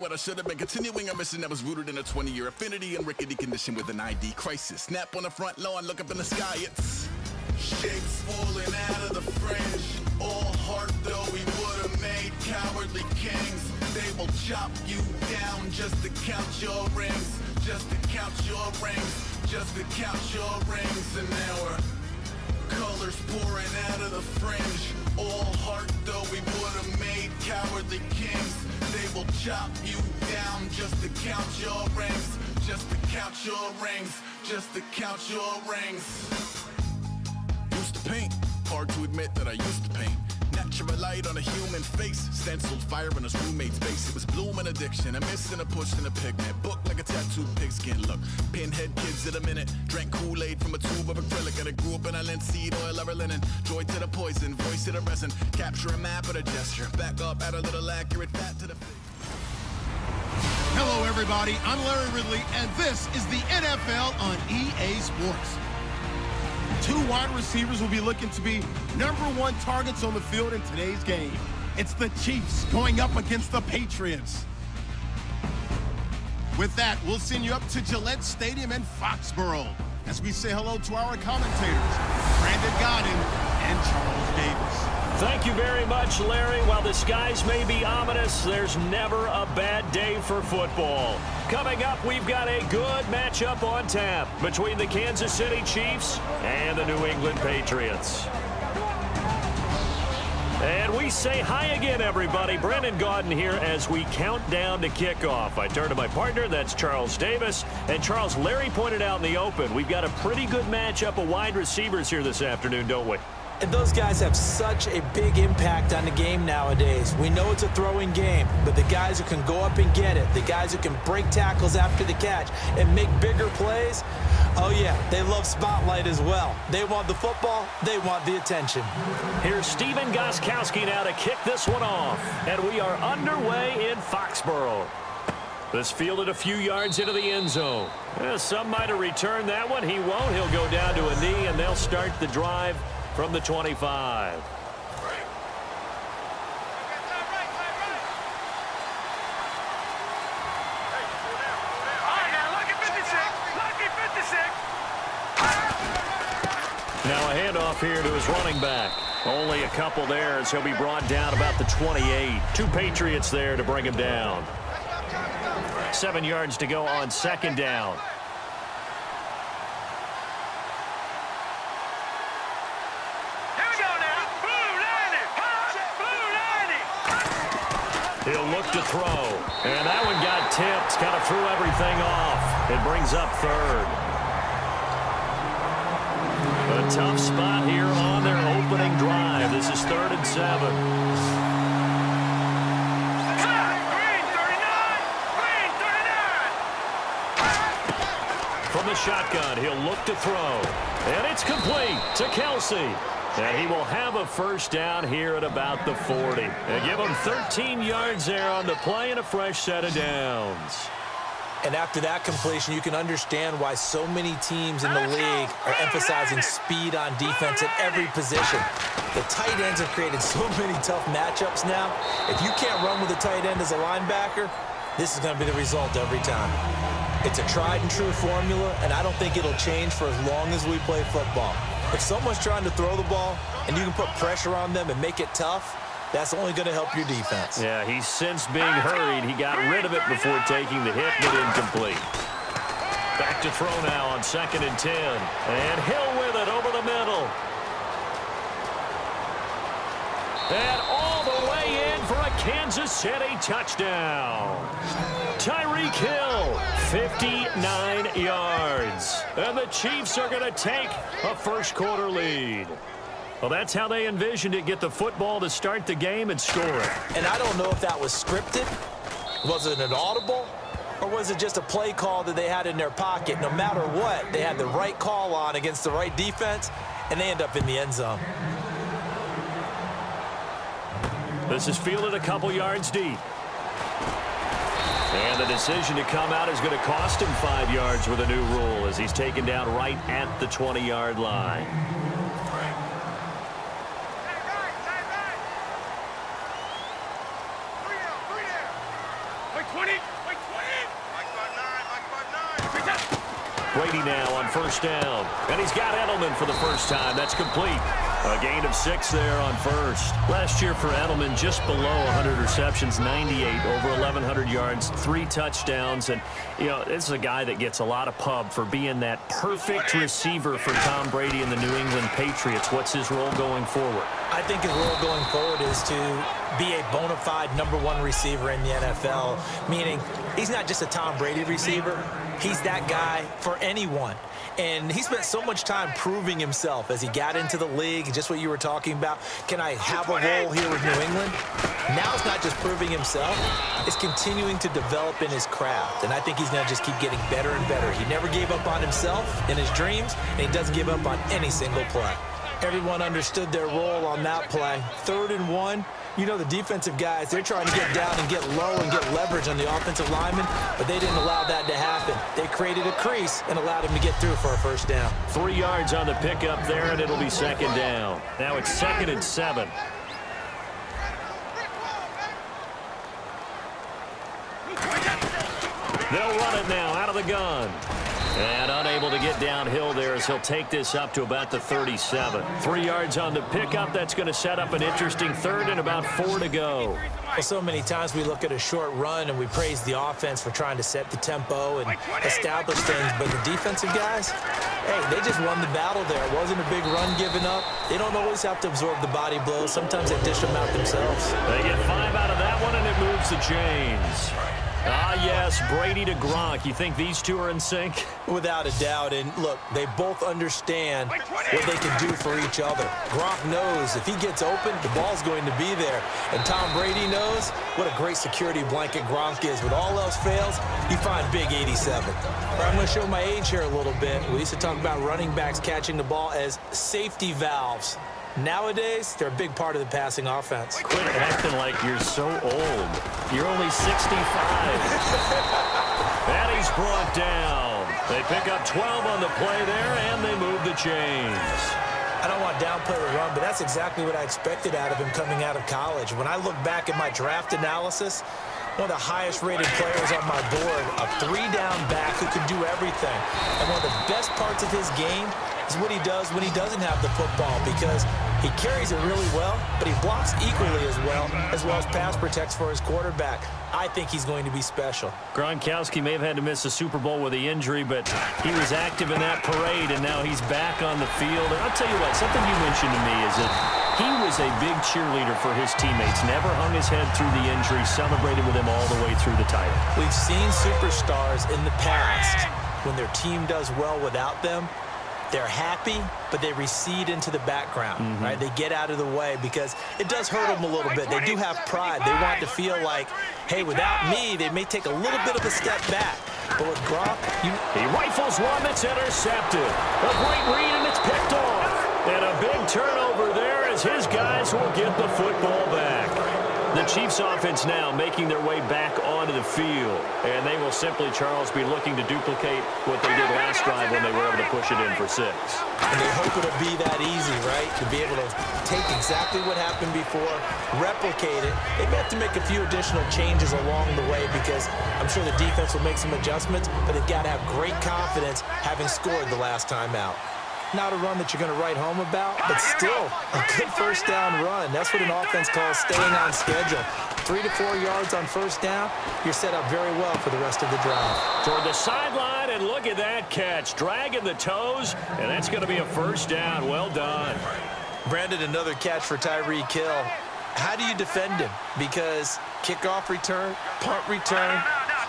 what I should have been. Continuing a mission that was rooted in a 20-year affinity and rickety condition with an ID crisis. Snap on the front lawn, look up in the sky, it's shapes falling out of the fringe. All heart though we would have made cowardly kings. They will chop you down just to count your rings. Just to count your rings. Just to count your rings. And now we're colors pouring out of the fringe. All heart though we would have made cowardly kings. They will chop you down just to count your rings. Just to count your rings. Just to count your rings. Used to paint, hard to admit that I used to paint. Natural light on a human face, stenciled fire in his roommate's face. It was bloom and addiction, a miss and a push and a pigment. Book like a tattooed pigskin look. Pinhead kids at a minute, drank Kool-Aid from a tube of acrylic. And I grew up in a linseed oil or a linen. Joy to the poison, voice to the resin. Capture a map at a gesture, back up, add a little accurate fat to the face. Hello everybody, I'm Larry Ridley, and this is the NFL on EA Sports. Two wide receivers will be looking to be #1 targets on the field in today's game. It's the Chiefs going up against the Patriots. With that, we'll send you up to Gillette Stadium in Foxborough as we say hello to our commentators, Brandon Godden and Charles Davis. Thank you very much, Larry. While the skies may be ominous, there's never a bad day for football. Coming up, we've got a good matchup on tap between the Kansas City Chiefs and the New England Patriots. And we say hi again, everybody. Brandon Gaudin here as we count down to kickoff. I turn to my partner, that's Charles Davis. And Charles, Larry pointed out in the open, we've got a pretty good matchup of wide receivers here this afternoon, don't we? And those guys have such a big impact on the game nowadays. We know it's a throwing game, but the guys who can go up and get it, the guys who can break tackles after the catch and make bigger plays, oh yeah, they love spotlight as well. They want the football, they want the attention. Here's Steven Gostkowski now to kick this one off. And we are underway in Foxborough. This fielded a few yards into the end zone. Some might have returned that one. He won't. He'll go down to a knee, and they'll start the drive from the 25. Now a handoff here to his running back. Only a couple there as he'll be brought down about the 28. Two Patriots there to bring him down. 7 yards to go on second down. He'll look to throw. And that one got tipped. Kind of threw everything off. It brings up third. A tough spot here on their opening drive. This is 3rd and 7. From the shotgun, he'll look to throw. And it's complete to Kelsey. And he will have a first down here at about the 40. And give him 13 yards there on the play and a fresh set of downs. And after that completion, you can understand why so many teams in the league are emphasizing speed on defense at every position. The tight ends have created so many tough matchups now. If you can't run with a tight end as a linebacker, this is going to be the result every time. It's a tried and true formula, and I don't think it'll change for as long as we play football. If someone's trying to throw the ball and you can put pressure on them and make it tough, that's only going to help your defense. Yeah, he's since being hurried. He got rid of it before taking the hit, but incomplete. Back to throw now on 2nd and 10. And Hill with it over the middle. And all the way in for a Kansas City touchdown. Tyreek Hill, 59 yards. And the Chiefs are going to take a first-quarter lead. Well, that's how they envisioned it, get the football to start the game and score it. And I don't know if that was scripted. Was it an audible? Or was it just a play call that they had in their pocket? No matter what, they had the right call on against the right defense, and they end up in the end zone. This is fielded a couple yards deep. And the decision to come out is going to cost him 5 yards with a new rule as he's taken down right at the 20-yard line. Like 20! Brady now on first down. And he's got Edelman for the first time. That's complete. A gain of 6 there on first. Last year for Edelman, just below 100 receptions, 98, over 1,100 yards, 3 touchdowns. And, you know, this is a guy that gets a lot of pub for being that perfect receiver for Tom Brady and the New England Patriots. What's his role going forward? I think his role going forward is to be a bona fide #1 receiver in the NFL, meaning he's not just a Tom Brady receiver. He's that guy for anyone. And he spent so much time proving himself as he got into the league, just what you were talking about. Can I have a role here with New England? Now it's not just proving himself. It's continuing to develop in his craft. And I think he's going to just keep getting better and better. He never gave up on himself in his dreams, and he doesn't give up on any single play. Everyone understood their role on that play. 3rd and 1. You know, the defensive guys, they're trying to get down and get low and get leverage on the offensive lineman, but they didn't allow that to happen. They created a crease and allowed him to get through for a first down. 3 yards on the pickup there, and it'll be 2nd down. Now it's 2nd and 7. They'll run it now out of the gun. And unable to get downhill there as he'll take this up to about the 37. 3 yards on the pickup. That's going to set up an interesting 3rd and about 4 to go. Well, so many times we look at a short run and we praise the offense for trying to set the tempo and establish things. But the defensive guys, hey, they just won the battle there. It wasn't a big run given up. They don't always have to absorb the body blows. Sometimes they dish them out themselves. They get 5 out of that one, and it moves the chains. Ah, yes, Brady to Gronk. You think these two are in sync? Without a doubt. And, look, they both understand what they can do for each other. Gronk knows if he gets open, the ball's going to be there. And Tom Brady knows what a great security blanket Gronk is. When all else fails, you find big 87. I'm going to show my age here a little bit. We used to talk about running backs catching the ball as safety valves. Nowadays, they're a big part of the passing offense. Quit acting like you're so old. You're only 65. And he's brought down. They pick up 12 on the play there, and they move the chains. I don't want to downplay the run, but that's exactly what I expected out of him coming out of college. When I look back at my draft analysis, one of the highest-rated players on my board, a 3-down back who can do everything. And one of the best parts of his game is what he does when he doesn't have the football, because he carries it really well, but he blocks equally as well as pass protects for his quarterback. I think he's going to be special. Gronkowski may have had to miss a Super Bowl with the injury, but he was active in that parade, and now he's back on the field. And I'll tell you what, something you mentioned to me is that he was a big cheerleader for his teammates, never hung his head through the injury, celebrated with them all the way through the title. We've seen superstars in the past, when their team does well without them, they're happy, but they recede into the background, right? They get out of the way because it does hurt them a little bit. They do have pride. They want to feel like, hey, without me, they may take a little bit of a step back. But with Gronk, he rifles one that's intercepted. A great read, and it's picked off. And a big turnover there as his guys will get the football back. The Chiefs offense now making their way back onto the field. And they will simply, Charles, be looking to duplicate what they did last drive when they were able to push it in for 6. And they hope it'll be that easy, right? To be able to take exactly what happened before, replicate it. They may have to make a few additional changes along the way because I'm sure the defense will make some adjustments, but they've got to have great confidence having scored the last time out. Not a run that you're going to write home about, but still a good first down run. That's what an offense calls staying on schedule. 3 to 4 yards on first down, you're set up very well for the rest of the drive. Toward the sideline, and look at that catch. Dragging the toes, and that's going to be a first down. Well done. Brandon, another catch for Tyreek Hill. How do you defend him? Because kickoff return, punt return,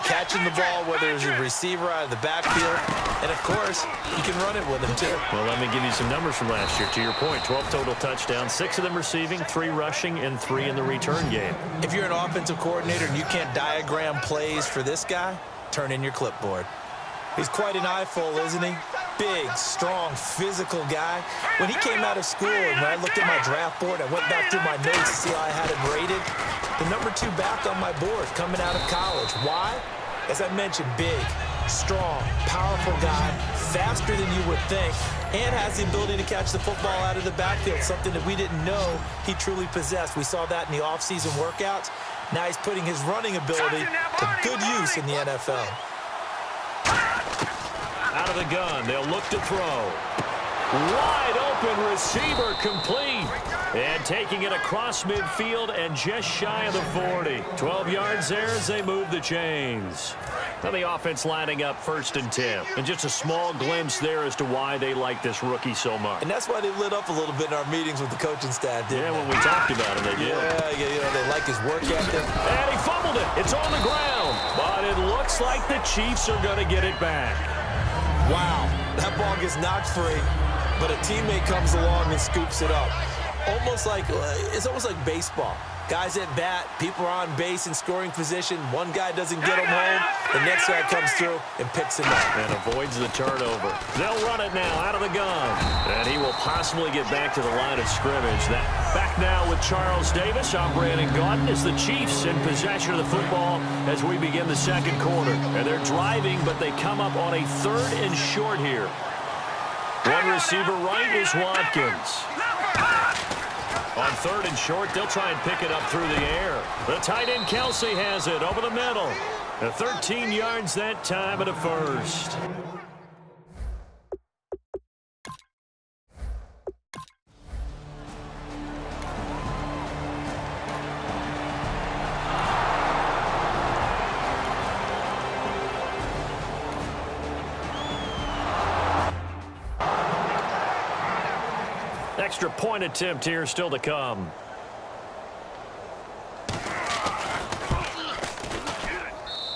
catching the ball, whether it's a receiver out of the backfield, and, of course, you can run it with him, too. Well, let me give you some numbers from last year. To your point, 12 total touchdowns, 6 of them receiving, 3 rushing, and 3 in the return game. If you're an offensive coordinator and you can't diagram plays for this guy, turn in your clipboard. He's quite an eyeful, isn't he? Big, strong, physical guy. When he came out of school and when I looked at my draft board, I went back through my notes to see how I had him rated. The number 2 back on my board coming out of college. Why? As I mentioned, big, strong, powerful guy, faster than you would think, and has the ability to catch the football out of the backfield, something that we didn't know he truly possessed. We saw that in the offseason workouts. Now he's putting his running ability to good use in the NFL. Out of the gun, they'll look to throw. Wide open receiver complete. And taking it across midfield and just shy of the 40. 12 yards there as they move the chains. Now the offense lining up 1st and 10. And just a small glimpse there as to why they like this rookie so much. And that's why they lit up a little bit in our meetings with the coaching staff, didn't they? When we talked about him, they did. Yeah, they like his work ethic. And he fumbled it. It's on the ground. But it looks like the Chiefs are going to get it back. Wow, that ball gets knocked free, but a teammate comes along and scoops it up. It's almost like baseball. Guys at bat, people are on base in scoring position. One guy doesn't get him home. The next guy comes through and picks him up. And avoids the turnover. They'll run it now out of the gun. And he will possibly get back to the line of scrimmage. Back now with Charles Davis. I'm Brandon Gaudin as the Chiefs in possession of the football as we begin the second quarter. And they're driving, but they come up on a 3rd and short here. One receiver right is Watkins. On 3rd and short, they'll try and pick it up through the air. The tight end Kelsey has it over the middle. 13 yards that time at a 1st. Extra point attempt here still to come.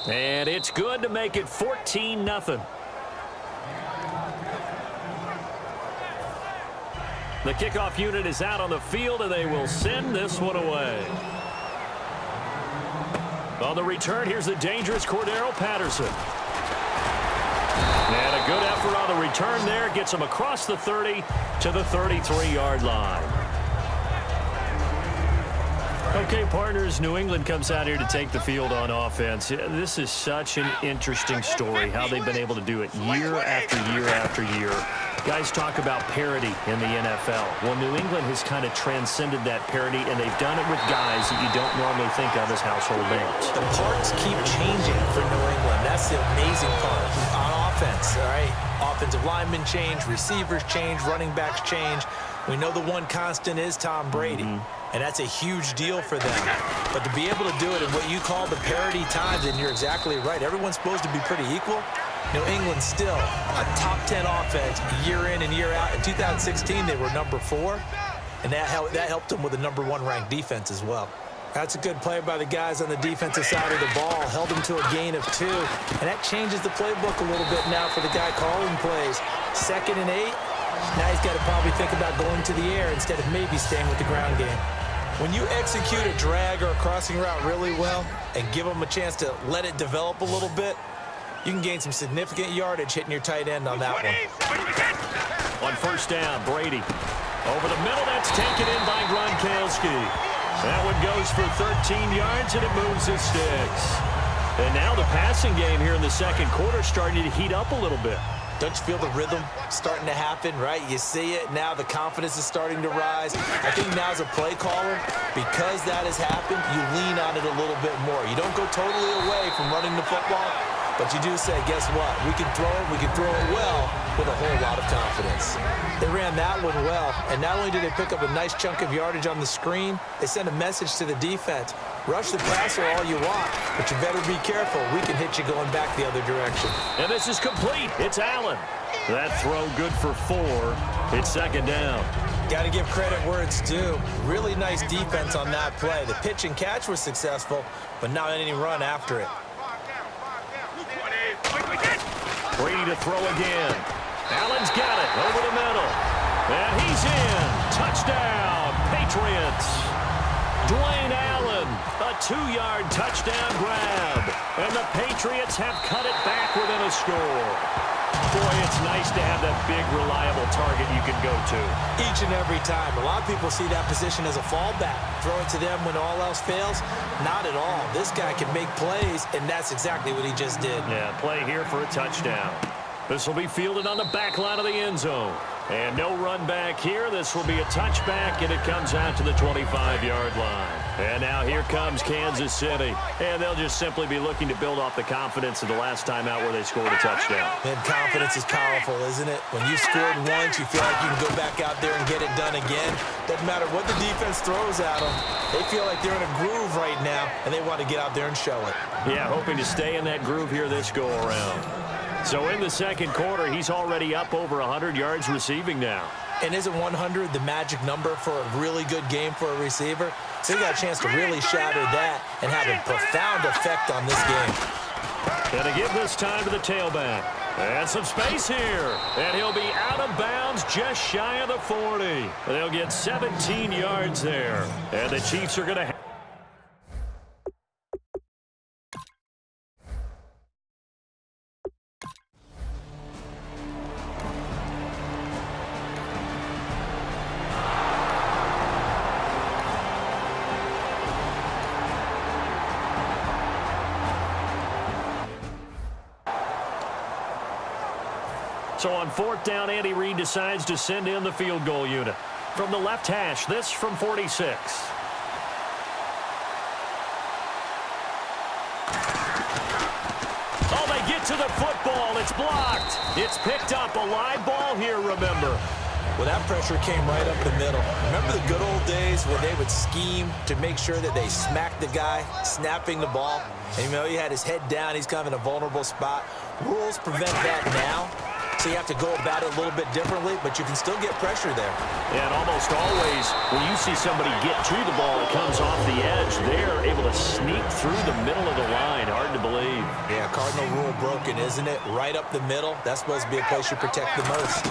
And it's good to make it 14-0. The kickoff unit is out on the field, and they will send this one away. On the return, here's the dangerous Cordero Patterson. And a good effort on the return there. Gets him across the 30 to the 33-yard line. Okay, partners, New England comes out here to take the field on offense. This is such an interesting story, how they've been able to do it year after year after year. Guys talk about parity in the NFL. Well, New England has kind of transcended that parity, and they've done it with guys that you don't normally think of as household names. The parts keep changing for New England. That's the amazing part. On offense, all right? Offensive linemen change, receivers change, running backs change. We know the one constant is Tom Brady, and that's a huge deal for them. But to be able to do it in what you call the parity times, and you're exactly right, everyone's supposed to be pretty equal. New England still a top 10 offense year in and year out. In 2016, they were number 4, and that helped them with a number 1 ranked defense as well. That's a good play by the guys on the defensive side of the ball. Held them to a gain of 2, and that changes the playbook a little bit now for the guy calling plays. 2nd and 8. Now he's got to probably think about going to the air instead of maybe staying with the ground game. When you execute a drag or a crossing route really well and give them a chance to let it develop a little bit, you can gain some significant yardage hitting your tight end on that one. On 1st down, Brady. Over the middle, that's taken in by Gronkowski. That one goes for 13 yards, and it moves the sticks. And now the passing game here in the second quarter starting to heat up a little bit. Don't you feel the rhythm starting to happen, right? You see it. Now the confidence is starting to rise. I think now as a play caller, because that has happened, you lean on it a little bit more. You don't go totally away from running the football, but you do say, guess what? We can throw it well with a whole lot of confidence. They ran that one well, and not only did they pick up a nice chunk of yardage on the screen, they sent a message to the defense. Rush the passer all you want, but you better be careful. We can hit you going back the other direction. And this is complete. It's Allen. That throw good for 4. It's 2nd down. Got to give credit where it's due. Really nice defense on that play. The pitch and catch was successful, but not any run after it. Brady to throw again. Allen's got it over the middle. And he's in. Touchdown, Patriots. Dwayne Allen, a 2-yard touchdown grab. And the Patriots have cut it back within a score. Boy, it's nice to have that big, reliable target you can go to. Each and every time. A lot of people see that position as a fallback. Throw it to them when all else fails. Not at all. This guy can make plays, and that's exactly what he just did. Yeah, play here for a touchdown. This will be fielded on the back line of the end zone. And no run back here. This will be a touchback, and it comes out to the 25-yard line. And now here comes Kansas City. And they'll just simply be looking to build off the confidence of the last time out where they scored a touchdown. And confidence is powerful, isn't it? When you've scored once, you feel like you can go back out there and get it done again. Doesn't matter what the defense throws at them. They feel like they're in a groove right now, and they want to get out there and show it. Yeah, hoping to stay in that groove here this go-around. So in the second quarter, he's already up over 100 yards receiving now. And isn't 100 the magic number for a really good game for a receiver? So he got a chance to really shatter that and have a profound effect on this game. And to give this time to the tailback. And some space here. And he'll be out of bounds just shy of the 40. And they'll get 17 yards there. And the Chiefs are going to... So on fourth down, Andy Reid decides to send in the field goal unit. From the left hash, this from 46. Oh, they get to the football. It's blocked. It's picked up. A live ball here, remember. Well, that pressure came right up the middle. Remember the good old days when they would scheme to make sure that they smacked the guy, snapping the ball? And, you know, he had his head down. He's kind of in a vulnerable spot. Rules prevent that now. So you have to go about it a little bit differently, but you can still get pressure there. And almost always, when you see somebody get to the ball, it comes off the edge. They're able to sneak through the middle of the line. Hard to believe. Yeah, cardinal rule broken, isn't it? Right up the middle. That's supposed to be a place you protect the most.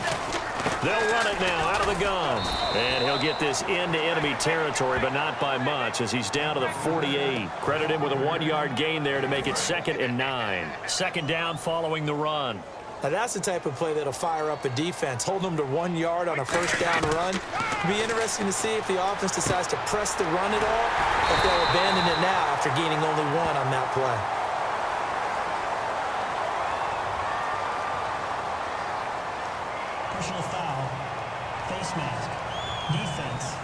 They'll run it now out of the gun. And he'll get this into enemy territory, but not by much as he's down to the 48. Credit him with a 1-yard gain there to make it 2nd and 9. Second down following the run. Now, that's the type of play that'll fire up a defense. Hold them to 1 yard on a first down run. It'll be interesting to see if the offense decides to press the run at all, or if they'll abandon it now after gaining only 1 on that play. Personal foul, face mask, defense.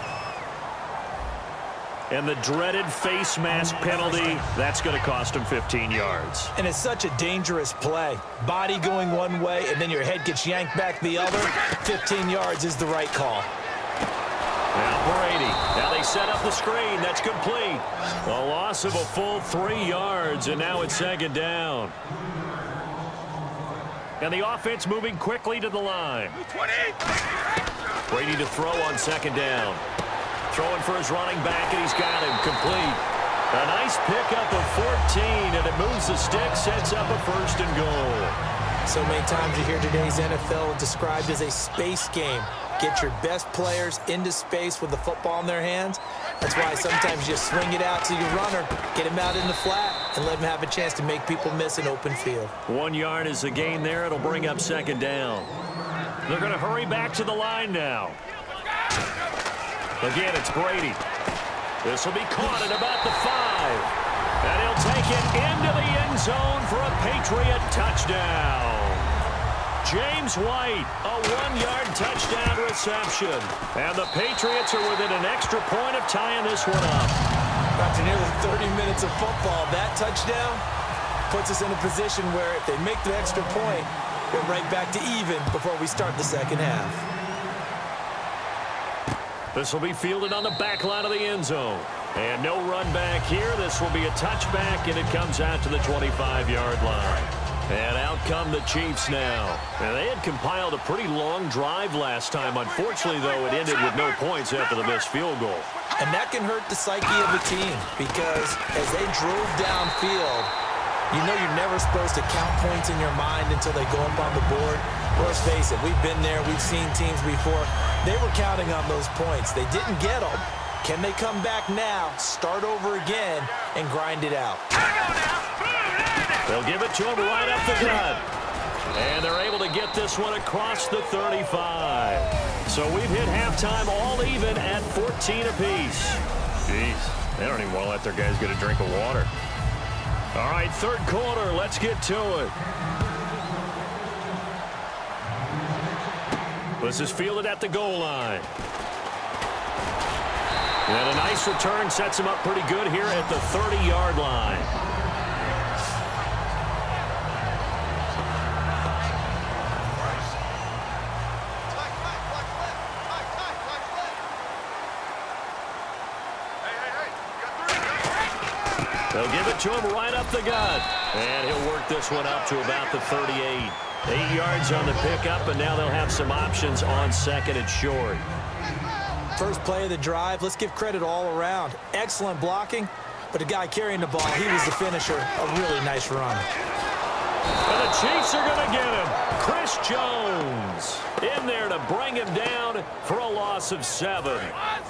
And the dreaded face mask penalty, that's going to cost him 15 yards. And it's such a dangerous play. Body going one way, and then your head gets yanked back the other. 15 yards is the right call. Now Brady. Now they set up the screen. That's complete. A loss of a full 3 yards, and now it's 2nd down. And the offense moving quickly to the line. Brady to throw on 2nd down. Throwing for his running back, and he's got him complete. A nice pickup of 14, and it moves the stick, sets up a 1st and goal. So many times you hear today's NFL described as a space game. Get your best players into space with the football in their hands. That's why sometimes you swing it out to your runner, get him out in the flat, and let him have a chance to make people miss an open field. 1 yard is the gain there. It'll bring up 2nd down. They're going to hurry back to the line now. Again, it's Brady. This will be caught at about the 5. And he'll take it into the end zone for a Patriot touchdown. James White, a 1-yard touchdown reception. And the Patriots are within an extra point of tying this one up. After nearly 30 minutes of football, that touchdown puts us in a position where if they make the extra point, we're right back to even before we start the second half. This will be fielded on the back line of the end zone. And no run back here. This will be a touchback, and it comes out to the 25-yard line. And out come the Chiefs now. And they had compiled a pretty long drive last time. Unfortunately, though, it ended with no points after the missed field goal. And that can hurt the psyche of a team because as they drove downfield, you know you're never supposed to count points in your mind until they go up on the board. Let's face it, we've been there. We've seen teams before. They were counting on those points. They didn't get them. Can they come back now, start over again, and grind it out? They'll give it to him right up the gut. And they're able to get this one across the 35. So we've hit halftime all even at 14 apiece. Jeez, they don't even want to let their guys get a drink of water. All right, third quarter, let's get to it. This is fielded at the goal line. And a nice return sets him up pretty good here at the 30-yard line. They'll give it to him right up the gut. And he'll work this one up to about the 38. 8 yards on the pickup, and now they'll have some options on second and short. First play of the drive, let's give credit all around. Excellent blocking, but the guy carrying the ball, he was the finisher. A really nice run. And the Chiefs are going to get him. Chris Jones in there to bring him down for a loss of 7.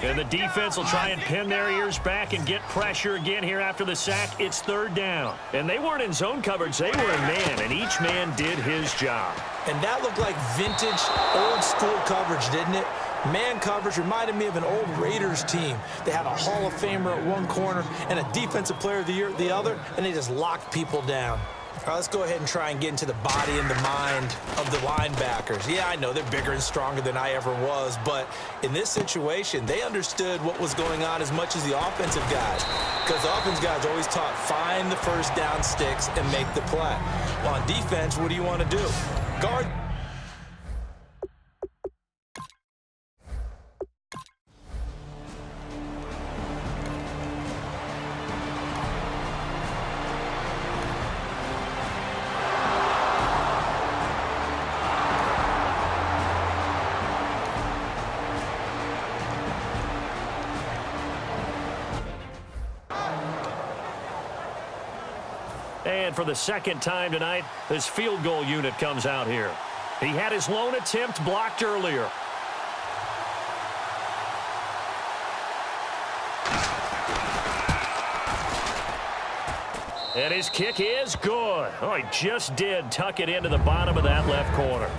And the defense will try and pin their ears back and get pressure again here after the sack. It's 3rd down. And they weren't in zone coverage. They were in man, and each man did his job. And that looked like vintage, old-school coverage, didn't it? Man coverage reminded me of an old Raiders team. They had a Hall of Famer at one corner and a Defensive Player of the Year at the other, and they just locked people down. All right, let's go ahead and try and get into the body and the mind of the linebackers. Yeah, I know they're bigger and stronger than I ever was, but in this situation, they understood what was going on as much as the offensive guys, because the offensive guys always taught find the first down sticks and make the play. Well, on defense, what do you want to do? Guard. And for the second time tonight, this field goal unit comes out here. He had his lone attempt blocked earlier. And his kick is good. Oh, he just did tuck it into the bottom of that left corner.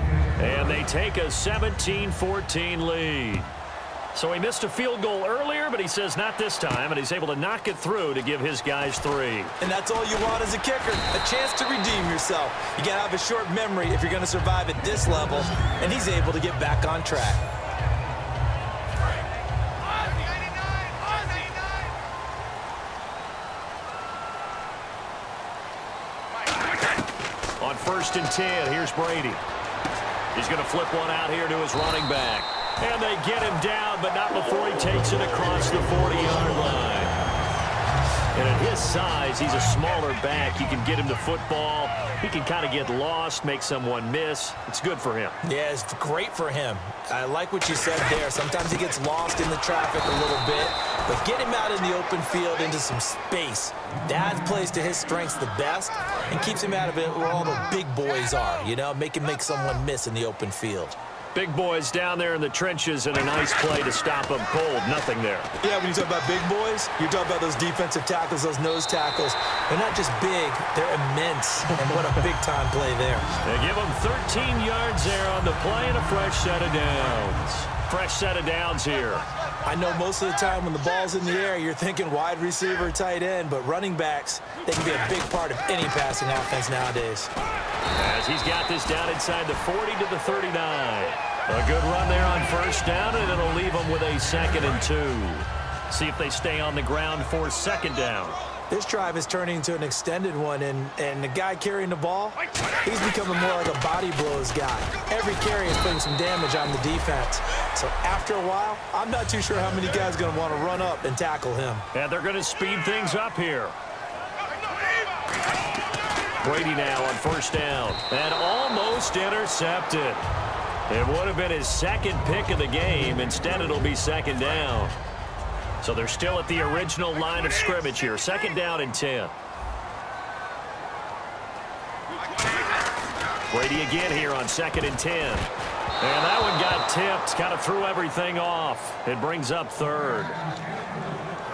And they take a 17-14 lead. So he missed a field goal earlier, but he says not this time, and he's able to knock it through to give his guys 3. And that's all you want as a kicker, a chance to redeem yourself. You got to have a short memory if you're going to survive at this level, and he's able to get back on track. On 1st and 10, here's Brady. He's going to flip one out here to his running back. And they get him down, but not before he takes it across the 40-yard line. And at his size, he's a smaller back. You can get him the football. He can kind of get lost, make someone miss. It's good for him. Yeah, it's great for him. I like what you said there. Sometimes he gets lost in the traffic a little bit, but get him out in the open field into some space. That plays to his strengths the best and keeps him out of it where all the big boys are, you know, make someone miss in the open field. Big boys down there in the trenches, and a nice play to stop them cold. Nothing there. Yeah, when you talk about big boys, you're talking about those defensive tackles, those nose tackles. They're not just big, they're immense. And what a big-time play there. They give them 13 yards there on the play and a fresh set of downs. Fresh set of downs here. I know most of the time when the ball's in the air, you're thinking wide receiver, tight end, but running backs, they can be a big part of any passing offense nowadays. As he's got this down inside the 40 to the 39. A good run there on 1st down, and it'll leave them with a 2nd and 2. See if they stay on the ground for 2nd down. This drive is turning into an extended one, and the guy carrying the ball, he's becoming more like a body blows guy. Every carry is putting some damage on the defense. So after a while, I'm not too sure how many guys are going to want to run up and tackle him. And they're going to speed things up here. Brady now on 1st down, and almost intercepted. It would have been his 2nd pick of the game. Instead, it'll be 2nd down. So they're still at the original line of scrimmage here. 2nd down and 10. Brady again here on 2nd and 10. And that one got tipped, kind of threw everything off. It brings up 3rd.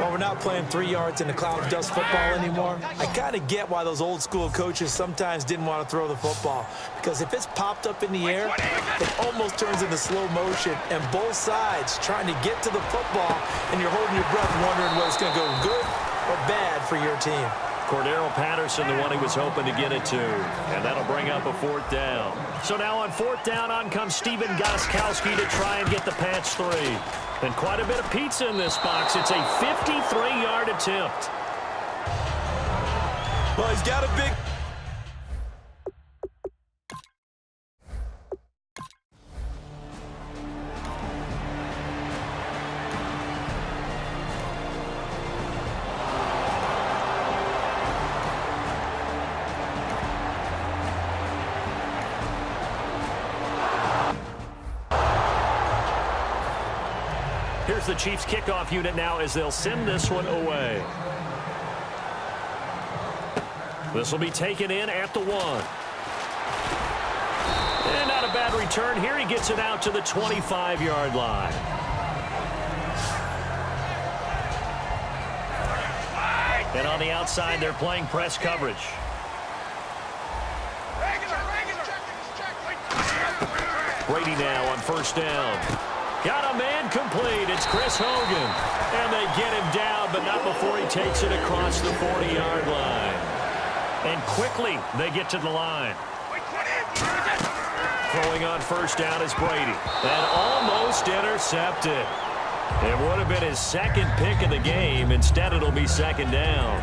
Well, we're not playing 3 yards in the cloud of dust football anymore. I kind of get why those old school coaches sometimes didn't want to throw the football. Because if it's popped up in the air, it almost turns into slow motion. And both sides trying to get to the football, and you're holding your breath wondering whether it's going to go good or bad for your team. Cordero Patterson, the one he was hoping to get it to. And that'll bring up a 4th down. So now on 4th down, on comes Steven Gostkowski to try and get the patch 3. And quite a bit of pizza in this box. It's a 53-yard attempt. Well, he's got a big... Here's the Chiefs kickoff unit now as they'll send this one away. This will be taken in at the 1. And not a bad return here. He gets it out to the 25-yard line. And on the outside, they're playing press coverage. Brady now on 1st down. Got a man complete. It's Chris Hogan. And they get him down, but not before he takes it across the 40-yard line. And quickly, they get to the line. Throwing on 1st down is Brady. And almost intercepted. It would have been his 2nd pick of the game. Instead, it'll be 2nd down.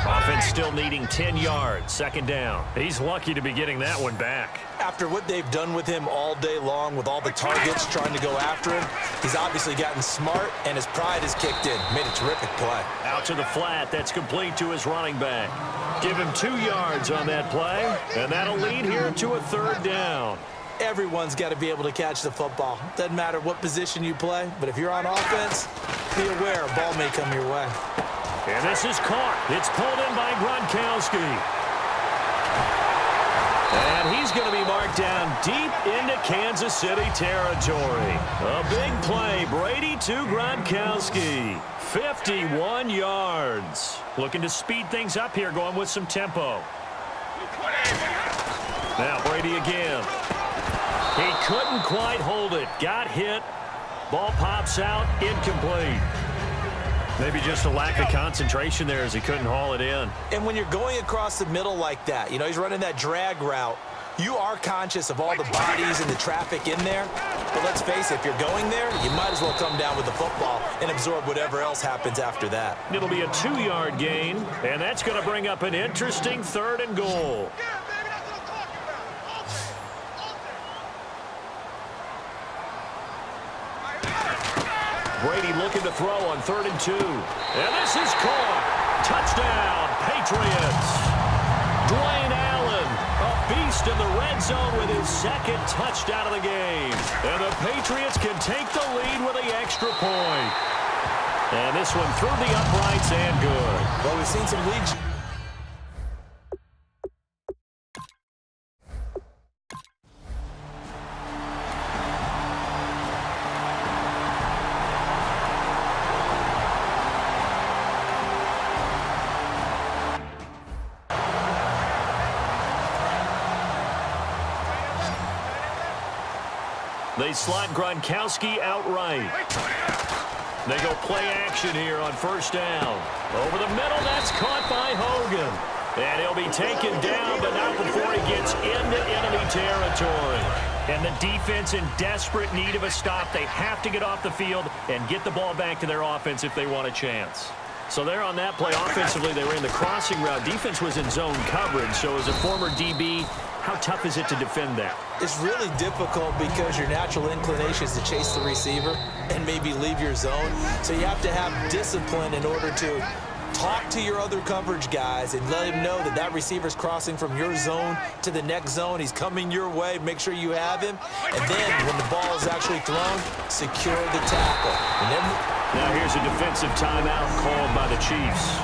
Offense still needing 10 yards. 2nd down. He's lucky to be getting that one back. After what they've done with him all day long with all the targets trying to go after him, he's obviously gotten smart, and his pride has kicked in. Made a terrific play. Out to the flat. That's complete to his running back. Give him 2 yards on that play, and that'll lead here to a 3rd down. Everyone's got to be able to catch the football. Doesn't matter what position you play, but if you're on offense, be aware a ball may come your way. And this is caught. It's pulled in by Gronkowski. And he's going to be marked down deep into Kansas City territory. A big play. Brady to Gronkowski. 51 yards. Looking to speed things up here, going with some tempo. Now Brady again. He couldn't quite hold it. Got hit. Ball pops out. Incomplete. Maybe just a lack of concentration there as he couldn't haul it in. And when you're going across the middle like that, you know, he's running that drag route, you are conscious of all the bodies and the traffic in there. But let's face it, if you're going there, you might as well come down with the football and absorb whatever else happens after that. It'll be a 2-yard gain, and that's going to bring up an interesting 3rd and goal. Brady looking to throw on 3rd and 2. And this is caught. Touchdown, Patriots. Dwayne Allen, a beast in the red zone with his 2nd touchdown of the game. And the Patriots can take the lead with the extra point. And this one through the uprights and good. Well, we've seen some leads. They slot Gronkowski outright. They go play action here on 1st down. Over the middle, that's caught by Hogan. And he'll be taken down, but not before he gets into enemy territory. And the defense in desperate need of a stop. They have to get off the field and get the ball back to their offense if they want a chance. So there on that play, offensively, they ran the crossing route. Defense was in zone coverage, so as a former DB, how tough is it to defend that? It's really difficult because your natural inclination is to chase the receiver and maybe leave your zone. So you have to have discipline in order to talk to your other coverage guys and let him know that that receiver's crossing from your zone to the next zone. He's coming your way. Make sure you have him. And then when the ball is actually thrown, secure the tackle. And then now here's a defensive timeout called by the Chiefs.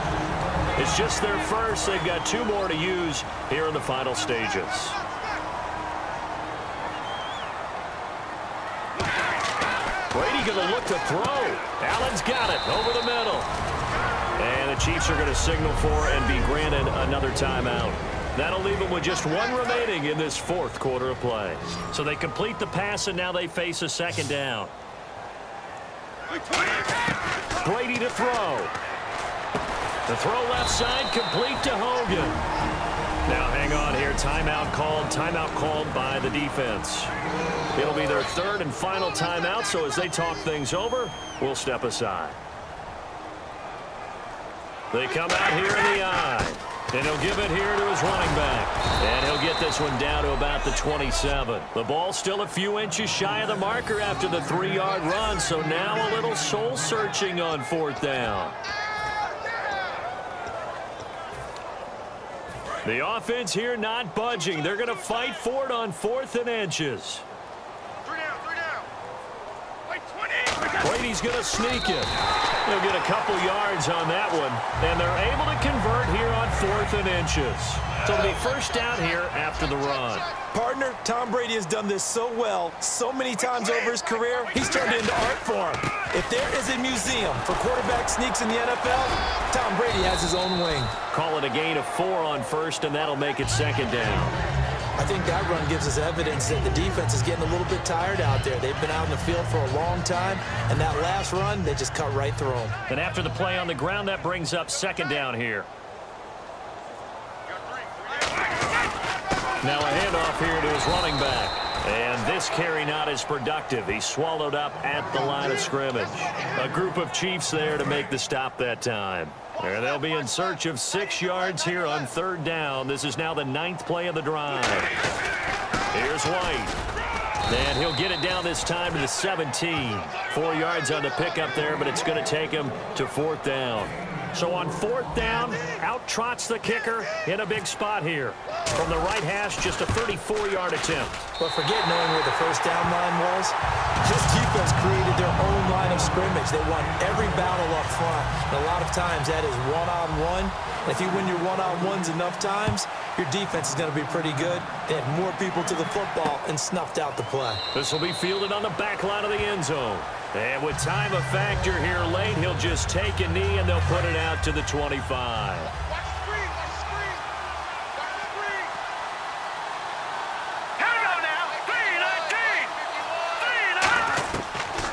It's just their first. They've got 2 more to use here in the final stages. Brady going to look to throw. Allen's got it over the middle. And the Chiefs are going to signal for and be granted another timeout. That'll leave them with just 1 remaining in this 4th quarter of play. So they complete the pass, and now they face a 2nd down. Brady to throw. The throw left side, complete to Hogan. Now hang on here. Timeout called by the defense. It'll be their third and final timeout, so as they talk things over, we'll step aside. They come out here in the eye. And he'll give it here to his running back. And he'll get this one down to about the 27. The ball still a few inches shy of the marker after the 3-yard run, so now a little soul-searching on 4th down. The offense here not budging. They're going to fight for it on 4th and inches. Brady's going to sneak it. He'll get a couple yards on that one, and they're able to convert here on 4th and inches. So it'll be first down here after the run. Partner, Tom Brady has done this so well, so many times over his career, he's turned it into art form. If there is a museum for quarterback sneaks in the NFL, Tom Brady has his own wing. Call it a gain of 4 on 1st, and that'll make it 2nd down. I think that run gives us evidence that the defense is getting a little bit tired out there. They've been out in the field for a long time, and that last run, they just cut right through them. And after the play on the ground, that brings up 2nd down here. Now a handoff here to his running back. And this carry not as productive. He's swallowed up at the line of scrimmage. A group of Chiefs there to make the stop that time. And they'll be in search of 6 yards here on 3rd down. This is now the 9th play of the drive. Here's White. And he'll get it down this time to the 17. 4 yards on the pickup there, but it's going to take him to 4th down. So on 4th down, out trots the kicker in a big spot here. From the right hash, just a 34-yard attempt. But forget knowing where the first down line was. This defense created their own line of scrimmage. They won every battle up front. And a lot of times that is one-on-one. And if you win your one-on-ones enough times, your defense is going to be pretty good. They had more people to the football and snuffed out the play. This will be fielded on the back line of the end zone. And with time a factor here late, he'll just take a knee and they'll put it out to the 25.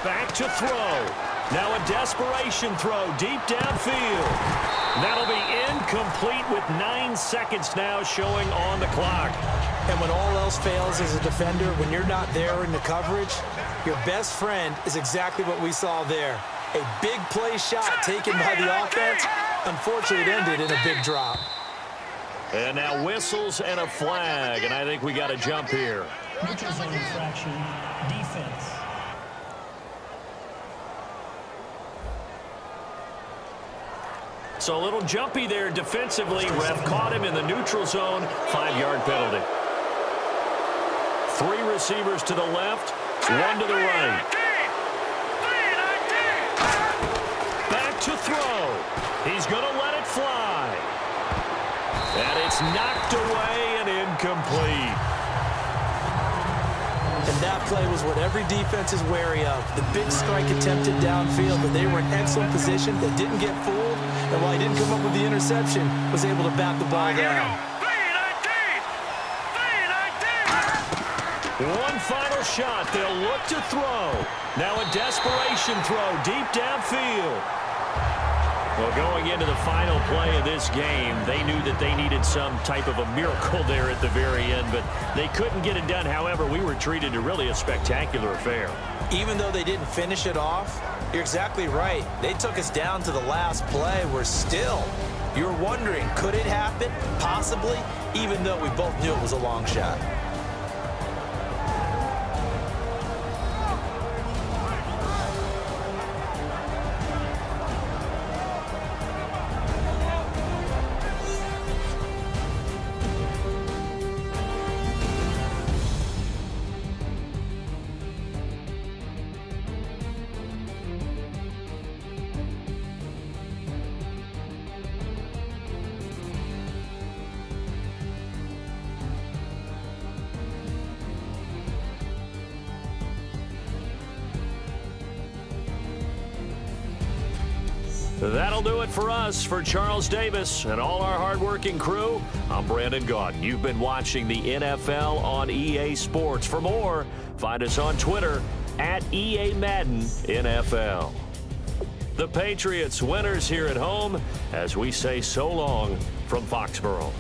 Back to throw. Now a desperation throw deep downfield. That'll be incomplete with 9 seconds now showing on the clock. And when all else fails as a defender, when you're not there in the coverage, your best friend is exactly what we saw there. A big play shot taken by the offense. Unfortunately, it ended in a big drop. And now whistles and a flag, and I think we got a jump here. Neutral zone infraction, defense. So a little jumpy there defensively. Ref caught him in the neutral zone. 5-yard penalty. 3 receivers to the left, 1 to the right. Back to throw. He's going to let it fly. And it's knocked away and incomplete. And that play was what every defense is wary of. The big strike attempted downfield, but they were in excellent position. They didn't get fooled, and while he didn't come up with the interception, was able to bat the ball down. One final shot. They'll look to throw. Now a desperation throw deep downfield. Well, going into the final play of this game, they knew that they needed some type of a miracle there at the very end, but they couldn't get it done. However, we were treated to really a spectacular affair. Even though they didn't finish it off, you're exactly right. They took us down to the last play. We're still, you're wondering, could it happen? Possibly, even though we both knew it was a long shot. That'll do it for us. For Charles Davis and all our hardworking crew, I'm Brandon Gaudin. You've been watching the NFL on EA Sports. For more, find us on Twitter at EA Madden NFL. The Patriots winners here at home as we say so long from Foxborough.